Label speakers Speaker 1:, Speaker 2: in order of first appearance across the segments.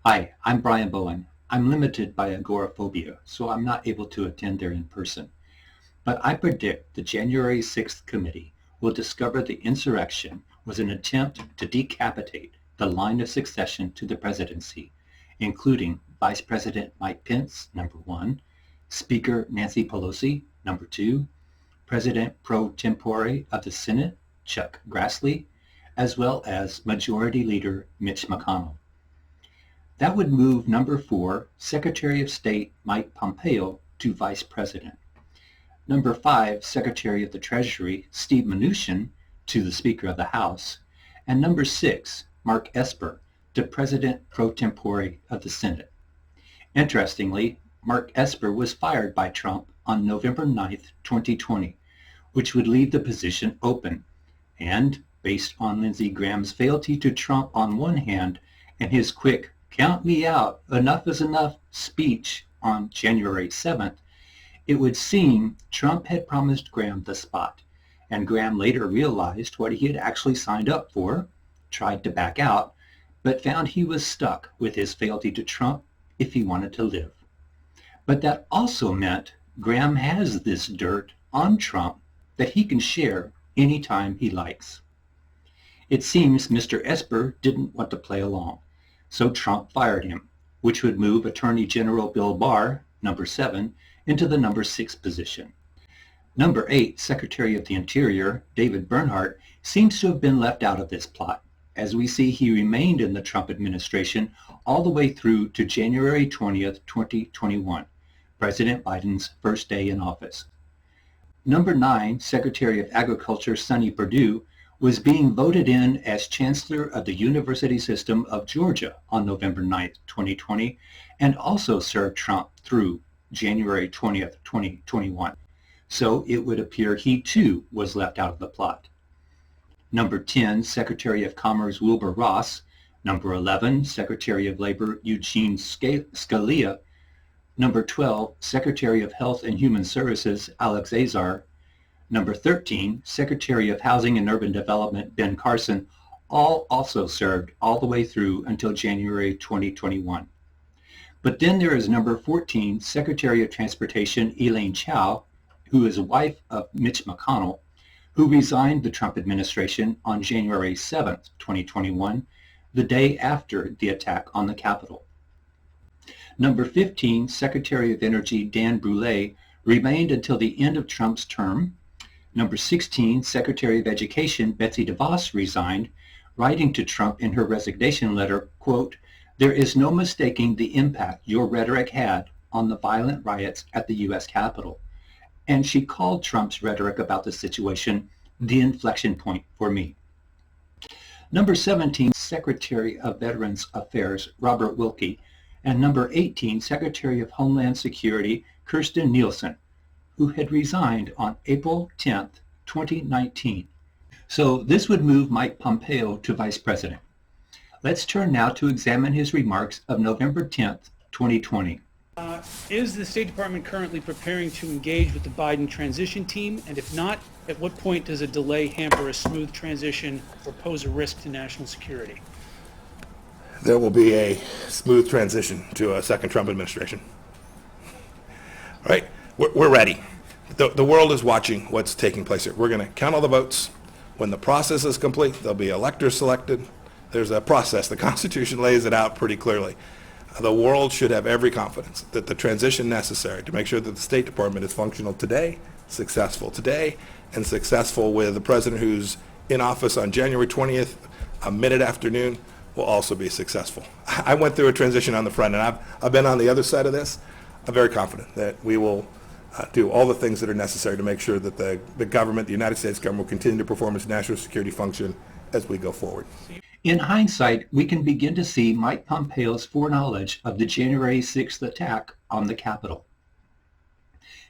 Speaker 1: Hi, I'm Brian Bowen. I'm limited by agoraphobia, so I'm not able to attend there in person. But I predict the January 6th committee will discover the insurrection was an attempt to decapitate the line of succession to the presidency, including Vice President Mike Pence, number one, Speaker Nancy Pelosi, number two, President pro tempore of the Senate, Chuck Grassley, as well as Majority Leader Mitch McConnell. That would move number four, Secretary of State Mike Pompeo, to Vice President. Number five, Secretary of the Treasury Steve Mnuchin, to the Speaker of the House. And number six, Mark Esper, to President pro tempore of the Senate. Interestingly, Mark Esper was fired by Trump on November 9th, 2020, which would leave the position open. And, based on Lindsey Graham's fealty to Trump on one hand and his quick "count me out, enough is enough" speech on January 7th, it would seem Trump had promised Graham the spot, and Graham later realized what he had actually signed up for, tried to back out, but found he was stuck with his fealty to Trump if he wanted to live. But that also meant Graham has this dirt on Trump that he can share anytime he likes. It seems Mr. Esper didn't want to play along. So Trump fired him, which would move Attorney General Bill Barr, number 7, into the number 6 position. Number 8, Secretary of the Interior, David Bernhardt, seems to have been left out of this plot. As we see, he remained in the Trump administration all the way through to January 20th, 2021, President Biden's first day in office. Number 9, Secretary of Agriculture Sonny Perdue, was being voted in as Chancellor of the University System of Georgia on November 9th, 2020, and also served Trump through January 20th, 2021. So it would appear he too was left out of the plot. Number 10, Secretary of Commerce Wilbur Ross. Number 11, Secretary of Labor Eugene Scalia. Number 12, Secretary of Health and Human Services Alex Azar. Number 13, Secretary of Housing and Urban Development Ben Carson, all also served all the way through until January 2021. But then there is number 14, Secretary of Transportation Elaine Chao, who is a wife of Mitch McConnell, who resigned the Trump administration on January 7th, 2021, the day after the attack on the Capitol. Number 15, Secretary of Energy Dan Brule, remained until the end of Trump's term. Number 16, Secretary of Education Betsy DeVos resigned, writing to Trump in her resignation letter, quote, "There is no mistaking the impact your rhetoric had on the violent riots at the U.S. Capitol." And she called Trump's rhetoric about the situation the inflection point for me. Number 17, Secretary of Veterans Affairs Robert Wilkie, and number 18, Secretary of Homeland Security Kirstjen Nielsen, who had resigned on April 10th, 2019. So this would move Mike Pompeo to Vice President. Let's turn now to examine his remarks of November 10th, 2020.
Speaker 2: Is the State Department currently preparing to engage with the Biden transition team? And if not, at what point does a delay hamper a smooth transition or pose a risk to national security?
Speaker 3: There will be a smooth transition to a second Trump administration. All right, we're ready. The world is watching what's taking place here. We're going to count all the votes. When the process is complete, there'll be electors selected. There's a process. The Constitution lays it out pretty clearly. The world should have every confidence that the transition necessary to make sure that the State Department is functional today, successful today, and successful with the president who's in office on January 20th, mid-afternoon, will also be successful. I went through a transition on the front, and I've been on the other side of this. I'm very confident that we will do all the things that are necessary to make sure that the government, the United States government, will continue to perform its national security function as we go forward.
Speaker 1: In hindsight, we can begin to see Mike Pompeo's foreknowledge of the January 6th attack on the Capitol.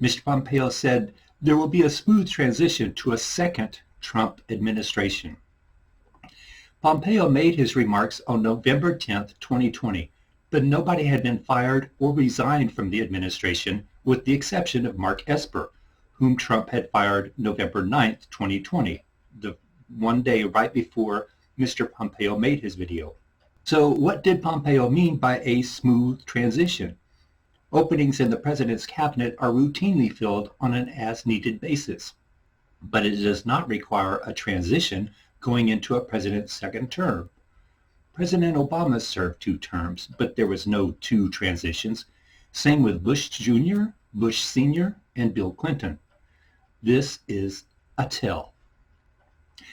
Speaker 1: Mr. Pompeo said there will be a smooth transition to a second Trump administration. Pompeo made his remarks on November 10th, 2020, but nobody had been fired or resigned from the administration with the exception of Mark Esper, whom Trump had fired November 9th, 2020, the one day right before Mr. Pompeo made his video. So what did Pompeo mean by a smooth transition? Openings in the president's cabinet are routinely filled on an as-needed basis, but it does not require a transition going into a president's second term. President Obama served 2 terms, but there was no 2 transitions. Same with Bush Jr., Bush Sr., and Bill Clinton. This is a tell.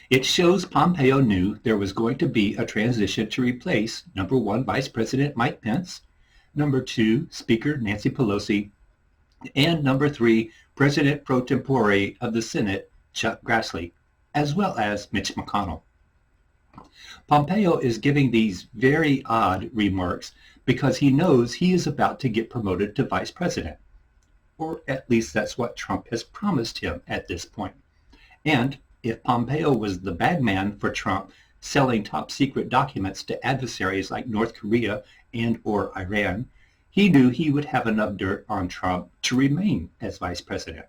Speaker 1: It shows Pompeo knew there was going to be a transition to replace number 1, Vice President Mike Pence, number 2, Speaker Nancy Pelosi, and number 3, President pro tempore of the Senate, Chuck Grassley, as well as Mitch McConnell. Pompeo is giving these very odd remarks because he knows he is about to get promoted to vice president. Or at least that's what Trump has promised him at this point. And if Pompeo was the bagman for Trump selling top secret documents to adversaries like North Korea and or Iran, he knew he would have enough dirt on Trump to remain as vice president.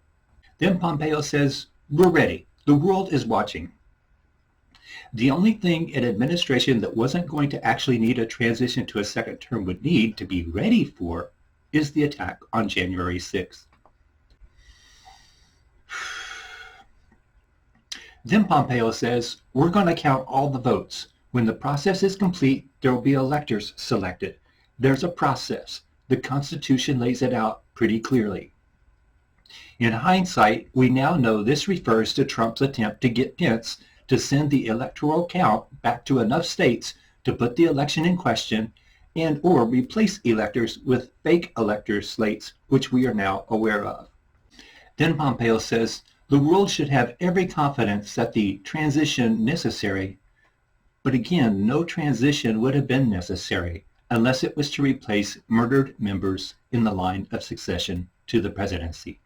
Speaker 1: Then Pompeo says, "We're ready. The world is watching." The only thing an administration that wasn't going to actually need a transition to a second term would need to be ready for is the attack on January 6th. Then Pompeo says, "We're going to count all the votes. When the process is complete, there will be electors selected. There's a process. The Constitution lays it out pretty clearly." In hindsight, we now know this refers to Trump's attempt to get Pence to send the electoral count back to enough states to put the election in question and or replace electors with fake elector slates, which we are now aware of. Then Pompeo says, "The world should have every confidence that the transition necessary," but again, no transition would have been necessary unless it was to replace murdered members in the line of succession to the presidency.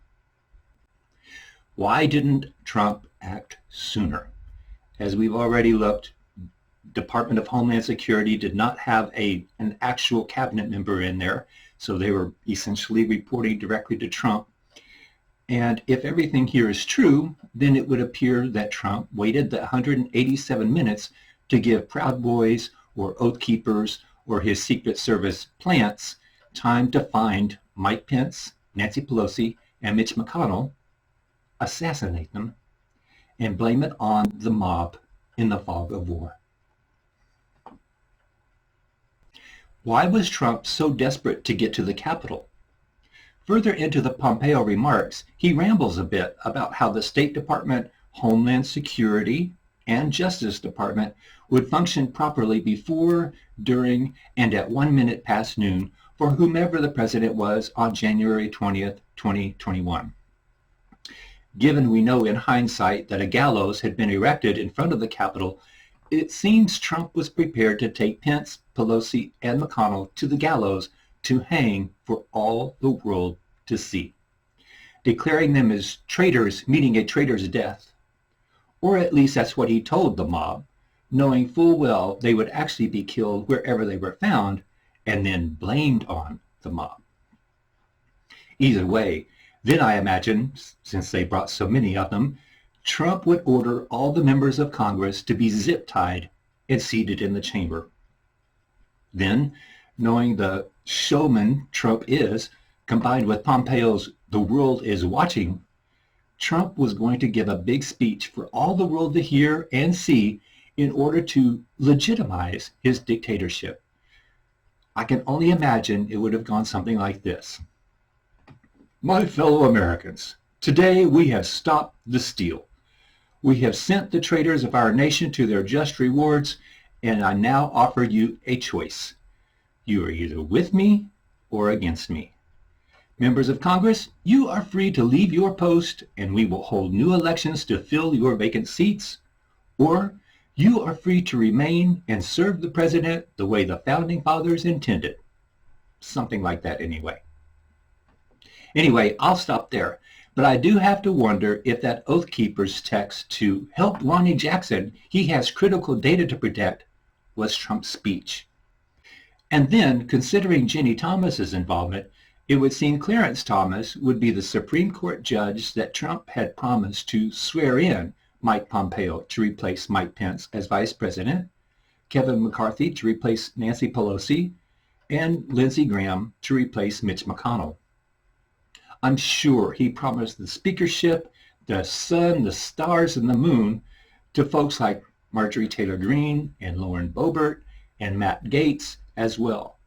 Speaker 1: Why didn't Trump act sooner? As we've already looked, Department of Homeland Security did not have an actual cabinet member in there, so they were essentially reporting directly to Trump. And if everything here is true, then it would appear that Trump waited the 187 minutes to give Proud Boys or Oath Keepers or his Secret Service plants time to find Mike Pence, Nancy Pelosi, and Mitch McConnell, assassinate them, and blame it on the mob in the fog of war. Why was Trump so desperate to get to the Capitol? Further into the Pompeo remarks, he rambles a bit about how the State Department, Homeland Security, and Justice Department would function properly before, during, and at 1 minute past noon for whomever the president was on January 20th, 2021. Given we know in hindsight that a gallows had been erected in front of the Capitol, it seems Trump was prepared to take Pence, Pelosi, and McConnell to the gallows to hang for all the world to see, declaring them as traitors meeting a traitor's death. Or at least that's what he told the mob, knowing full well they would actually be killed wherever they were found and then blamed on the mob. Either way, then I imagine, since they brought so many of them, Trump would order all the members of Congress to be zip-tied and seated in the chamber. Then, knowing the showman Trump is, combined with Pompeo's "the world is watching," Trump was going to give a big speech for all the world to hear and see in order to legitimize his dictatorship. I can only imagine it would have gone something like this. "My fellow Americans, today we have stopped the steal. We have sent the traitors of our nation to their just rewards, and I now offer you a choice. You are either with me or against me. Members of Congress, you are free to leave your post, and we will hold new elections to fill your vacant seats, or you are free to remain and serve the president the way the Founding Fathers intended." Something like that anyway. Anyway, I'll stop there. But I do have to wonder if that Oath Keeper's text to "help Ronnie Jackson, he has critical data to protect," was Trump's speech. And then, considering Ginny Thomas's involvement, it would seem Clarence Thomas would be the Supreme Court judge that Trump had promised to swear in Mike Pompeo to replace Mike Pence as vice president, Kevin McCarthy to replace Nancy Pelosi, and Lindsey Graham to replace Mitch McConnell. I'm sure he promised the speakership, the sun, the stars, and the moon to folks like Marjorie Taylor Greene and Lauren Boebert and Matt Gaetz as well.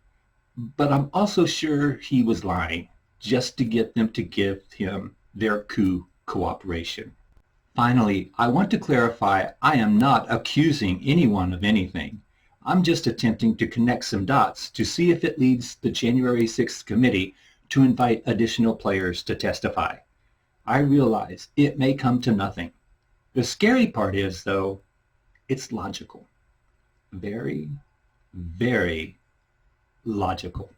Speaker 1: But I'm also sure he was lying just to get them to give him their coup cooperation. Finally, I want to clarify I am not accusing anyone of anything. I'm just attempting to connect some dots to see if it leads the January 6th committee to invite additional players to testify. I realize it may come to nothing. The scary part is, though, it's logical. Very, very logical.